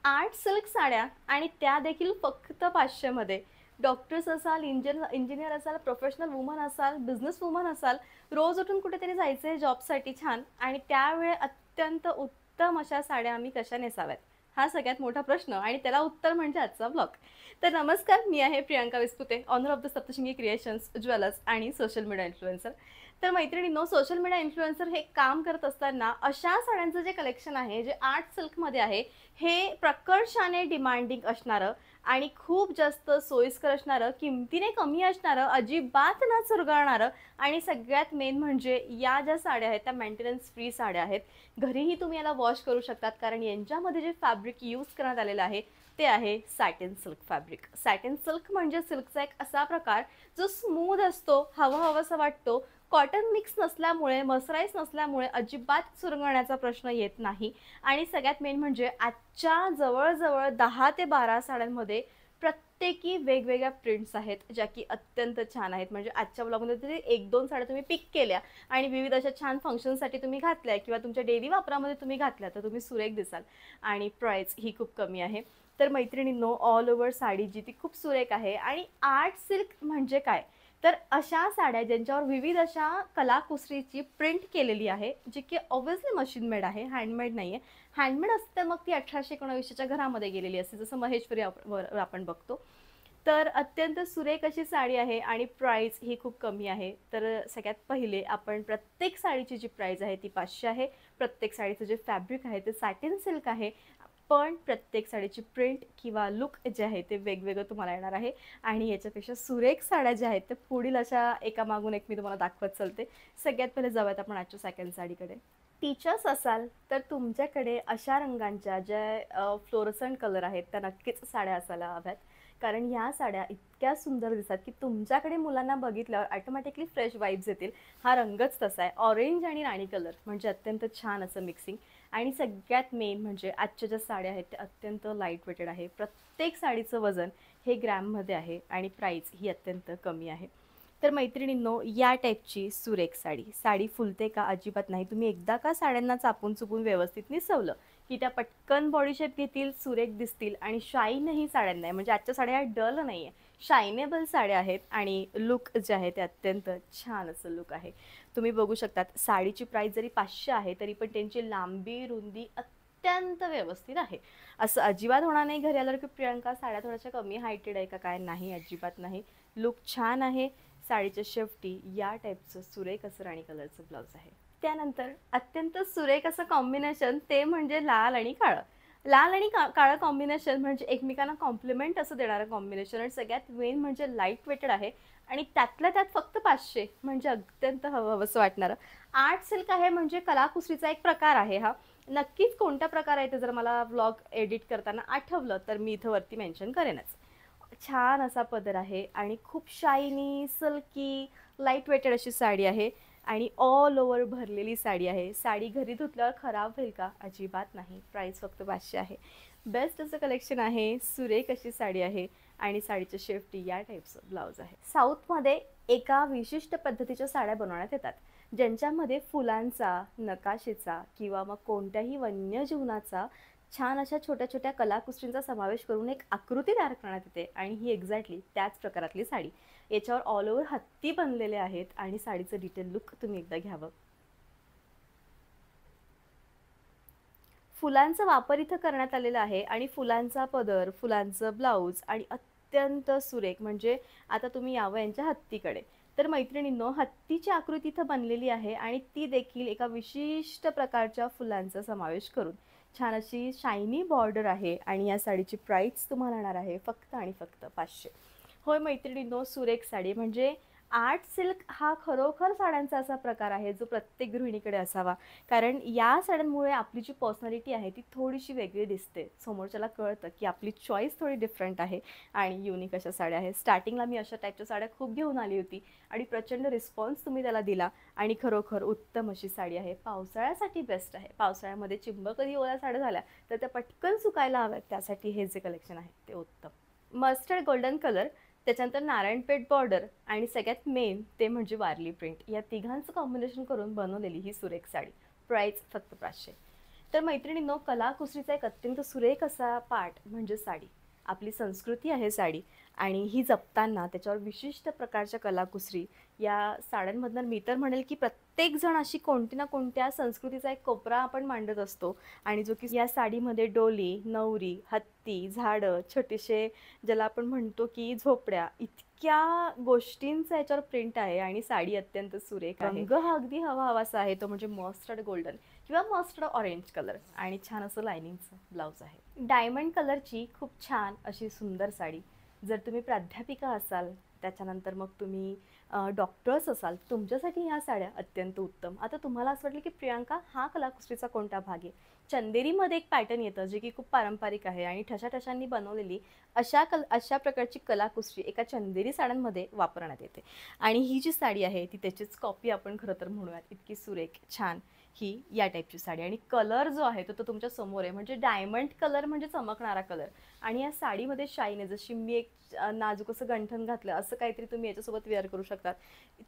8 silk साड्या आणि त्या देखील फक्त 500 मध्ये. डॉक्टर्स असाल, इंजिनियर असाल, प्रोफेशनल वुमन असाल, बिझनेस वुमन असाल, रोज उठून कुठेतरी जायचं आहे जॉबसाठी छान आणि त्यावेळी अत्यंत उत्तम अशा साड्या आम्ही कशा नेसाव्यात? हा सगळ्यात मोठा प्रश्न आणि त्याला उत्तर म्हणजे आजचा ब्लॉग. तर नमस्कार, मी आहे Priyanka Vispute, owner of the Saptashrungi creations, jewellers आणि सोशल मीडिया इन्फ्लुएन्सर. तर मैत्रिणींनो, सोशल मीडिया इन्फ्लुएन्सर हे काम करत असताना अशा साड्यांचं जे कलेक्शन आहे, जे आर्ट सिल्कमध्ये आहे, हे प्रकर्षाने डिमांडिंग असणारं आणि खूप जास्त सोयीस्कर असणारं, किमतीने कमी असणारं, अजिबात न चुरगळणारं आणि सगळ्यात मेन म्हणजे या ज्या साड्या आहेत त्या मेंटेनन्स फ्री साड्या आहेत. घरीही तुम्ही याला वॉश करू शकतात कारण यांच्यामध्ये जे फॅब्रिक यूज करण्यात आलेलं आहे ते आहे satin silk fabric. Satin silk म्हणजे सिल्कचा एक असा प्रकार जो स्मूथ असतो, हवा हवासा वाटतो, कॉटन मिक्स नसल्यामुळे, मर्सराईज नसल्यामुळे अजिबात चुरगळण्याचा प्रश्न येत नाही. आणि सगळ्यात मेन म्हणजे आजच्या जवळजवळ 10 ते 12 साड्यांमध्ये प्रत्येकी वेगवेगळ्या प्रिंट्स आहेत ज्या की अत्यंत छान आहेत. म्हणजे आजच्या ब्लॉगमध्ये तरी 1-2 साड्या तुम्ही पिक केल्या आणि विविध अशा छान फंक्शनसाठी तुम्ही घातल्या किंवा तुमच्या डेली वापरामध्ये तुम्ही घातल्या तर तुम्ही सुरेख दिसाल. आणि प्राइस ही खूप कमी आहे. तर मैत्रिणींनो, ऑल ओव्हर साडी जी ती खूप सुरेख आहे. आणि आर्ट सिल्क म्हणजे काय, तर अशा साड्या ज्यांच्यावर विविध अशा कलाकुसरीची प्रिंट केलेली आहे, जी की ऑब्व्हियसली मशीन मेड आहे, हँडमेड नाही आहे. हँडमेड असते तर मग ती 1819च्या घरामध्ये गेलेली असते, जसं महेश्वरी आपण बघतो. तर अत्यंत सुरेख अशी साडी आहे आणि प्राइस ही खूप कमी आहे. तर सगळ्यात पहिले आपण प्रत्येक साडीची जी प्राइस आहे ती 500 आहे. प्रत्येक साडीचं जे फॅब्रिक आहे ते सॅटिन सिल्क आहे. पण प्रत्येक साडीची प्रिंट किंवा लुक जे आहे ते वेगवेगळं तुम्हाला येणार आहे. आणि याच्यापेक्षा सुरेख साड्या ज्या आहेत त्या पुढील अशा एकामागून एक मी तुम्हाला दाखवत चालते. सगळ्यात पहिले जाऊयात आपण आजच्या सेकंड साडीकडे. टीचर्स असाल तर तुमच्याकडे अशा रंगांच्या ज्या फ्लोरसंट कलर आहेत त्या नक्कीच साड्या असायला हव्यात. कारण ह्या साड्या इतक्या सुंदर दिसतात की तुमच्याकडे मुलांना बघितल्यावर ऑटोमॅटिकली फ्रेश वाईब्स येतील. हा रंगच तसा आहे, ऑरेंज आणि राणी कलर म्हणजे अत्यंत छान असं मिक्सिंग. आणि सगळ्यात मेन म्हणजे आजच्या ज्या साड्या आहेत त्या अत्यंत लाईट वेटेड आहे. प्रत्येक साडीचं वजन हे ग्रॅममध्ये आहे आणि प्राईस ही अत्यंत कमी आहे. तर मैत्रिणींनो, या टाईपची सुरेख साडी, साडी फुलते का? अजिबात नाही. तुम्ही एकदा का साड्यांना चापून चुपून व्यवस्थित निसवलं की त्या पटकन बॉडी शेप घेतील, सुरेख दिसतील आणि शाईनही साड्यांना आहे. म्हणजे आजच्या साड्या डल नाही आहे, शायनेबल साड्या आहेत आणि लुक जे आहे ते अत्यंत छान असं लुक आहे. तुम्ही बघू शकतात साडीची प्राइस जरी 500 आहे तरी पण त्यांची लांबी रुंदी अत्यंत व्यवस्थित आहे. असं अजिबात होणार नाही घरी आल्यावर की प्रियांका साड्या थोड्याशा कमी हायटेड आहे का काय, नाही, अजिबात नाही. लुक छान आहे. साडीच्या शेवटी या टाईपचं सुरेख असं राणी कलरचं ब्लाऊज आहे. त्यानंतर अत्यंत सुरेख असं कॉम्बिनेशन ते म्हणजे लाल आणि काळं. लाल आणि काळं कॉम्बिनेशन म्हणजे एकमेकांना कॉम्प्लिमेंट असं देणारं कॉम्बिनेशन आणि सगळ्यात मेन म्हणजे लाईट वेटेड आहे. आणि त्यातल्या त्यात फक्त 500 म्हणजे अत्यंत हवंसं वाटणारं. आर्ट सिल्क आहे म्हणजे कलाकुसरीचा एक प्रकार आहे हा. नक्कीच कोणता प्रकार आहे ते जर मला व्लॉग एडिट करताना आठवलं तर मी इथं वरती मेन्शन करेनच. छान असा पदर आहे आणि खूप शायनी, सिल्की, लाईट वेटेड अशी साडी आहे आणि ऑल ओव्हर भरलेली साडी आहे. साडी घरी धुतल्यावर खराब होईल का? अजिबात नाही. प्राईस फक्त 500 आहे. बेस्ट असं कलेक्शन आहे. सुरेख अशी साडी आहे आणि साडीच्या शेवटी या टाईपचं ब्लाऊज आहे. साऊथमध्ये एका विशिष्ट पद्धतीच्या साड्या बनवण्यात येतात ज्यांच्यामध्ये फुलांचा, नकाशेचा किंवा मग कोणत्याही वन्यजीवनाचा छान अशा छोट्या छोट्या कलाकुसरींचा समावेश करून एक आकृती तयार करण्यात येते आणि ही एक्झॅक्टली त्याच प्रकारातली साडी. याच्यावर ऑल ओव्हर हत्ती बनलेले आहेत आणि साडीचं डिटेल लुक तुम्ही एकदा घ्यावं. फुलांचा वापर इथं करण्यात आलेला आहे आणि फुलांचा पदर, फुलांचं ब्लाऊज आणि अत्यंत सुरेख. म्हणजे आता तुम्ही यावं यांच्या हत्तीकडे. तर मैत्रिणींनो, हत्तीची आकृती इथं बनलेली आहे आणि ती देखील एका विशिष्ट प्रकारच्या फुलांचा समावेश करून छान अशी शायनी बॉर्डर आहे आणि या साडीची प्राइस तुम्हाला येणार आहे फक्त आणि फक्त 500. होय मैत्रिणींनो, सुरेख साडी म्हणजे आर्ट सिल्क हा खरोखर साड्यांचा असा प्रकार आहे जो प्रत्येक गृहिणीकडे असावा. कारण या साड्यांमुळे आपली जी पर्सनॅलिटी आहे ती थोडीशी वेगळी दिसते. समोरच्याला कळतं की आपली चॉईस थोडी डिफरंट आहे आणि युनिक अशा साड्या आहेत. स्टार्टिंगला मी अशा टाईपच्या साड्या खूप घेऊन आली होती आणि प्रचंड रिस्पॉन्स तुम्ही त्याला दिला आणि खरोखर उत्तम अशी साडी आहे. पावसाळ्यासाठी बेस्ट आहे. पावसाळ्यामध्ये चिंब कधी ओल्या साड्या झाल्या तर त्या पटकन सुकायला हव्यात, त्यासाठी हे जे कलेक्शन आहे ते उत्तम. मस्टर्ड गोल्डन कलर, त्याच्यानंतर नारायणपेठ बॉर्डर आणि सगळ्यात मेन ते म्हणजे वारली प्रिंट, या तिघांचं कॉम्बिनेशन करून बनवलेली ही सुरेख साडी. प्राइस फक्त 500. तर मैत्रिणींनो, कलाकुसरीचा एक अत्यंत सुरेख असा पार्ट म्हणजे साडी. आपली संस्कृती आहे साडी आणि ही जपताना त्याच्यावर विशिष्ट प्रकारच्या कलाकुसरी या साड्यांमधनं मी तर म्हणेल की प्रत्येक जण अशी कोणती ना कोणत्या संस्कृतीचा एक कोपरा आपण मांडत असतो आणि जो की या साडीमध्ये डोली, नवरी, हत्ती, झाडं, छोटेसे ज्याला आपण म्हणतो की झोपड्या, इतक्या गोष्टींचा याच्यावर प्रिंट आहे आणि साडी अत्यंत सुरेख आहे. रंग हा अगदी हवा हवासा आहे, तो म्हणजे मस्टर्ड गोल्डन किंवा मस्टर्ड ऑरेंज कलर आणि छान असं लायनिंगचं ब्लाऊज आहे. डायमंड कलरची खूप छान अशी सुंदर साडी. जर तुम्ही प्राध्यापिका असाल, त्याच्यानंतर मग तुम्ही डॉक्टर्स असाल, तुमच्यासाठी ह्या साड्या अत्यंत उत्तम. आता तुम्हाला असं वाटलं की प्रियांका, हा कलाकुसरीचा कोणता भाग आहे? चंदेरीमध्ये एक पॅटर्न येतं जे की खूप पारंपरिक आहे आणि ठशाठशांनी बनवलेली अशा प्रकारची कलाकुसरी एका चंदेरी साड्यांमध्ये वापरण्यात येते आणि ही जी साडी आहे ती त्याचीच कॉपी आपण खरं तर म्हणूयात. इतकी सुरेख छान ही या टाईपची साडी आणि कलर जो आहे तो तुमच्या समोर आहे, म्हणजे डायमंड कलर म्हणजे चमकणारा कलर आणि या साडीमध्ये शाईन आहे. जशी मी एक नाजूक असं गंठण घातलं असं काहीतरी तुम्ही याच्यासोबत वेअर करू शकतात.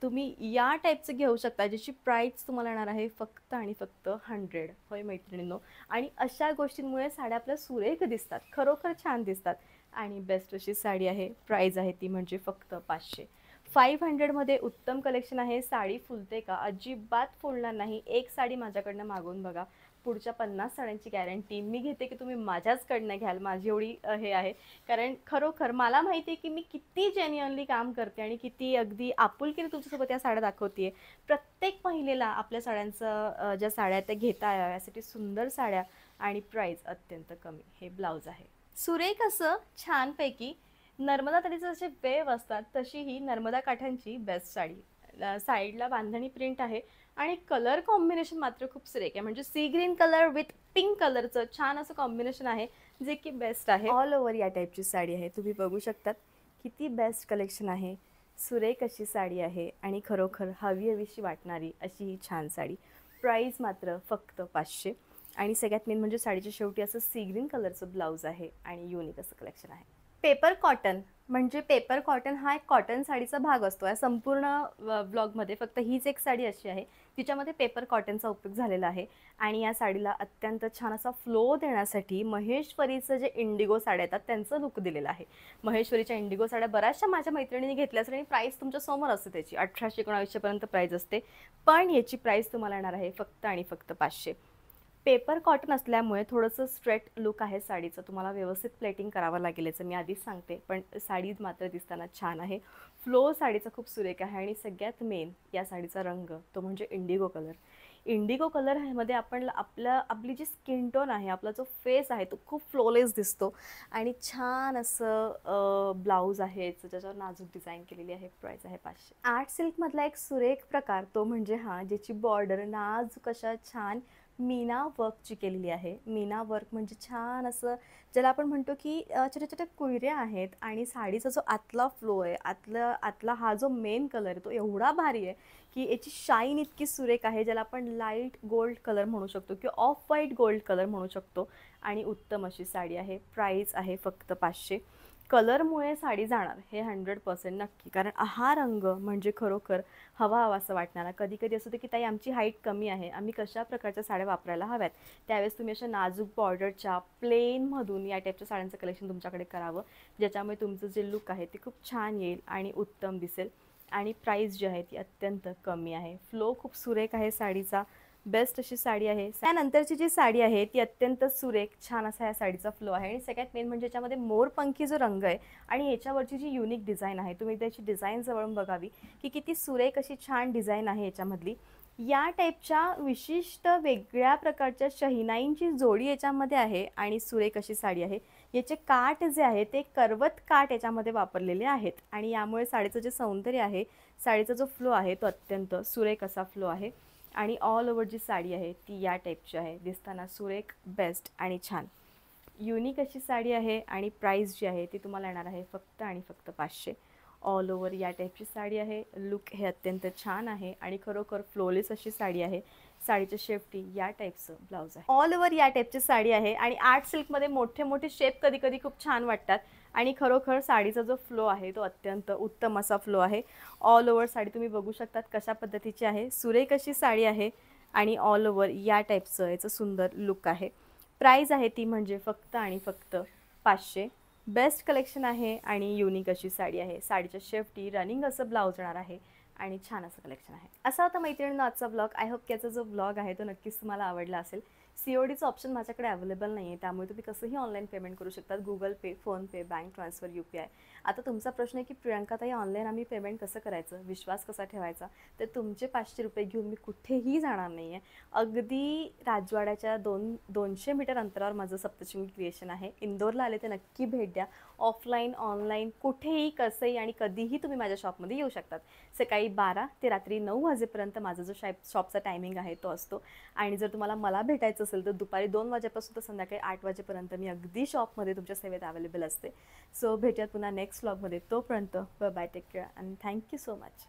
तुम्ही या टाईपचं घेऊ शकता, ज्याची प्राईस तुम्हाला येणार आहे फक्त आणि फक्त 100. होय मैत्रिणींनो, आणि अशा गोष्टींमुळे साड्या आपल्या सुरेख दिसतात, खरोखर छान दिसतात आणि बेस्ट अशी साडी आहे. प्राईज आहे ती म्हणजे फक्त 500. 500मध्ये उत्तम कलेक्शन आहे. साडी फुलते का? अजिबात फुलणार नाही. एक साडी माझ्याकडनं मागवून बघा, पुढच्या 50 साड्यांची गॅरंटी मी घेते की तुम्ही माझ्याचकडनं घ्याल. माझी एवढी हे आहे, कारण खरोखर मला माहिती आहे की मी किती जेन्युअनली काम करते आणि किती अगदी आपुलकीने तुमच्यासोबत या साड्या दाखवते. प्रत्येक महिलेला आपल्या साड्यांचं ज्या साड्या त्या घेता याव्या यासाठी सुंदर साड्या आणि प्राईस अत्यंत कमी. हे ब्लाऊज आहे सुरेख असं छानपैकी. नर्मदा तरीचे जसे वेव असतात तशी ही नर्मदा काठांची बेस्ट साडी. साईडला बांधणी प्रिंट आहे आणि कलर कॉम्बिनेशन मात्र खूप सुरेख आहे, म्हणजे sea green colour with pink कलरचं छान असं कॉम्बिनेशन आहे जे की बेस्ट आहे. ऑल ओव्हर या टाईपची साडी आहे, तुम्ही बघू शकतात किती बेस्ट कलेक्शन आहे. सुरेख अशी साडी आहे आणि खरोखर हवीशी वाटणारी अशी ही छान साडी. प्राईस मात्र फक्त 500 आणि सगळ्यात मेन म्हणजे साडीच्या शेवटी असं सी ग्रीन कलरचं ब्लाऊज आहे आणि युनिक असं कलेक्शन आहे. पेपर कॉटन म्हणजे पेपर कॉटन हा एक कॉटन साडीचा भाग असतो या संपूर्ण ब्लॉगमध्ये. फक्त हीच एक साडी अशी आहे तिच्यामध्ये पेपर कॉटनचा उपयोग झालेला आहे आणि या साडीला अत्यंत छान असा फ्लो देण्यासाठी महेश्वरीचं जे इंडिगो साड्या येतात त्यांचं लुक दिलेलं आहे. महेश्वरीच्या इंडिगो साड्या बऱ्याचशा माझ्या मैत्रिणींनी घेतल्या असेल आणि प्राईस तुमच्या समोर असते त्याची 1800-1900 प्राईस असते, पण याची प्राईस तुम्हाला येणार आहे फक्त आणि फक्त 500. पेपर कॉटन असल्यामुळे थोडंसं स्ट्रेट लुक आहे साडीचं, तुम्हाला व्यवस्थित प्लेटिंग करावं लागेल याचं मी आधीच सांगते, पण साडी मात्र दिसताना छान आहे. फ्लो साडीचा खूप सुरेख आहे आणि सगळ्यात मेन या साडीचा रंग तो म्हणजे इंडिगो कलर. इंडिगो कलर ह्यामध्ये आपली जी स्किन टोन आहे, आपला जो फेस आहे तो खूप फ्लोलेस दिसतो आणि छान असं ब्लाऊज आहे ज्याच्यावर नाजूक डिझाईन केलेली आहे. प्राईस आहे 500. आर्ट सिल्कमधला एक सुरेख प्रकार तो म्हणजे ज्याची बॉर्डर नाजूक अशा छान मीना वर्कची केलेली आहे. मीना वर्क म्हणजे छान असं ज्याला आपण म्हणतो की छोट्या छोट्या कुयऱ्या आहेत आणि साडीचा जो आतला फ्लो आहे, आतला हा जो मेन कलर आहे तो एवढा भारी आहे की याची शाईन इतकी सुरेख आहे, ज्याला आपण लाईट गोल्ड कलर म्हणू शकतो किंवा ऑफ व्हाईट गोल्ड कलर म्हणू शकतो आणि उत्तम अशी साडी आहे. प्राईस आहे फक्त 500. कलरमुळे साडी जाणार हे 100% नक्की, कारण हा रंग म्हणजे खरोखर हवा असं वाटणारा. कधी कधी असं होतं की ताई आमची हाईट कमी आहे, आम्ही कशा प्रकारच्या साड्या वापरायला हव्यात, त्यावेळेस तुम्ही अशा नाजूक बॉर्डरच्या प्लेनमधून या टाईपच्या साड्यांचं कलेक्शन तुमच्याकडे करावं, ज्याच्यामुळे तुमचं जे लुक आहे ते खूप छान येईल आणि उत्तम दिसेल. आणि प्राईस जी आहे ती अत्यंत कमी आहे. फ्लो खूप सुरेख आहे साडीचा, बेस्ट अशी साडी आहे. त्यानंतरची जी साडी आहे ती अत्यंत सुरेख छान असा या साडीचा फ्लो आहे आणि सगळ्यात मेन म्हणजे याच्यामध्ये मोरपंखी जो रंग आहे आणि याच्यावरची जी युनिक डिझाईन आहे, तुम्ही त्याची डिझाईन जवळून बघावी की किती सुरेख अशी छान डिझाईन आहे याच्यामधली. या टाईपच्या विशिष्ट वेगळ्या प्रकारच्या शहिनाईंची जोडी याच्यामध्ये आहे आणि सुरेख अशी साडी आहे. याचे काठ जे आहे ते करवत काठ याच्यामध्ये वापरलेले आहेत आणि यामुळे साडीचं जे सौंदर्य आहे, साडीचा जो फ्लो आहे तो अत्यंत सुरेख असा फ्लो आहे आणि ऑल ओव्हर जी साडी आहे ती या टाईपची आहे, दिसताना सुरेख, बेस्ट आणि छान युनिक अशी साडी आहे आणि प्राईस जी आहे ती तुम्हाला येणार आहे फक्त आणि फक्त 500. ऑल ओव्हर या टाईपची साडी आहे. लुक हे अत्यंत छान आहे आणि खरोखर फ्लोलेस अशी साडी आहे. साडीच्या शेवटी या टाईपचं ब्लाऊज आहे. ऑल ओव्हर या टाईपची साडी आहे आणि आर्ट सिल्कमध्ये मोठे मोठे शेप कधी कधी खूप छान वाटतात आणि खरोखर साडीचा जो फ्लो आहे तो अत्यंत उत्तम असा फ्लो आहे. ऑल ओव्हर साडी तुम्ही बघू शकतात कशा पद्धतीची आहे. सुरेख अशी साडी आहे आणि ऑल ओव्हर या टाईपचं याचं सुंदर लुक आहे. प्राईज आहे ती म्हणजे फक्त आणि फक्त 500. बेस्ट कलेक्शन आहे आणि युनिक अशी साडी आहे. साडीच्या शेवटी रनिंग असं ब्लाऊज येणार आहे आणि छान असं कलेक्शन आहे. असा होता मैत्रिणींनो आजचा ब्लॉग. आय होप की याचा जो ब्लॉग आहे तो नक्कीच तुम्हाला आवडला असेल. CODचं ऑप्शन माझ्याकडे अवेलेबल नाही आहे, त्यामुळे तुम्ही कसंही ऑनलाईन पेमेंट करू शकतात. गुगल पे, फोनपे, बँक ट्रान्सफर, UPI. आता तुमचा प्रश्न आहे की प्रियंकाताई ऑनलाईन आम्ही पेमेंट कसं करायचं, विश्वास कसा ठेवायचा? तर तुमचे 500 रुपये घेऊन मी कुठेही जाणार नाही आहे. अगदी राजवाड्याच्या 200 मीटर अंतरावर माझं सप्तशृंगी क्रिएशन आहे. इंदोरला आले तर नक्की भेट द्या. ऑफलाईन, ऑनलाईन कुठेही, कसंही आणि कधीही तुम्ही माझ्या शॉपमध्ये येऊ शकतात. सकाळी 12 ते रात्री 9 वाजेपर्यंत माझा जो शॉपचा टायमिंग आहे तो असतो. आणि जर तुम्हाला मला भेटायचं असेल तर दुपारी 2 वाजेपासून तर संध्याकाळी 8 वाजेपर्यंत मी अगदी शॉपमध्ये तुमच्या सेवेत अवेलेबल असते. सो भेटूयात पुन्हा नेक्स्ट व्लॉगमध्ये. तोपर्यंत bye, take care and thank you so much.